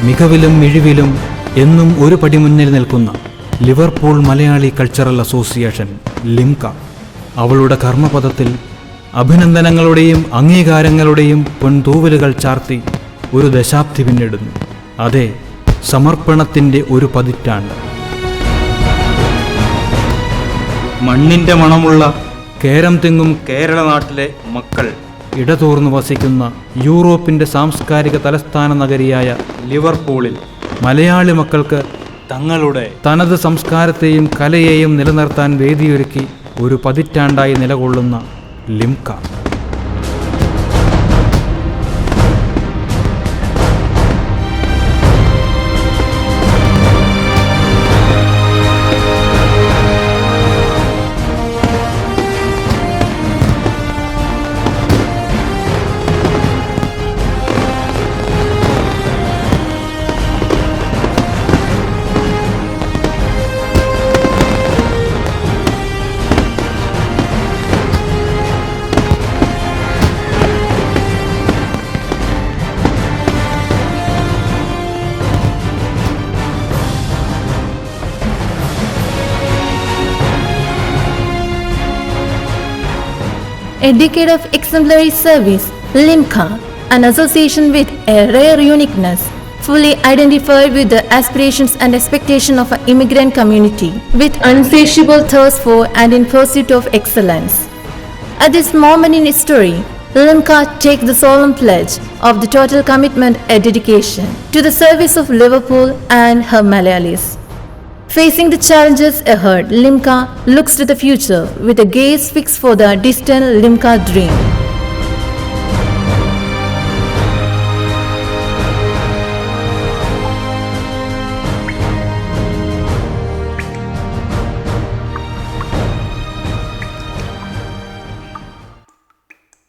മികവിലും മിഴിവിലും എന്നും ഒരു പടി മുന്നിൽ നിൽക്കുന്ന Liverpool Malayali cultural association Limca അവളുടെ കർമ്മപദത്തിൽ അഭിനന്ദനങ്ങളുടെയും അംഗീകാരങ്ങളുടെയും പൊൻതൂവലുകൾ ചാർത്തി ഒരു ദശാബ്ദി പിന്നിടുന്നു. അതെ, സമർപ്പണത്തിൻ്റെ ഒരു പതിറ്റാണ്ട്. മണ്ണിൻ്റെ മണമുള്ള കേരം തിങ്ങും കേരള നാട്ടിലെ മക്കൾ ഇടതൂർന്നു വസിക്കുന്ന യൂറോപ്പിൻ്റെ സാംസ്കാരിക തലസ്ഥാന നഗരിയായ ലിവർപൂളിൽ മലയാളി മക്കൾക്ക് തങ്ങളുടെ തനത് സംസ്കാരത്തെയും കലയെയും നിലനിർത്താൻ വേദിയൊരുക്കി ഒരു പതിറ്റാണ്ടായി നിലകൊള്ളുന്ന Limca. A decade of exemplary service, Limca, an association with a rare uniqueness, fully identified with the aspirations and expectations of an immigrant community, with insatiable thirst for and in pursuit of excellence. At this moment in history, Limca takes the solemn pledge of the total commitment and dedication to the service of Liverpool and her Malayalis. Facing the challenges ahead, Limca looks to the future with a gaze fixed for the distant Limca dream.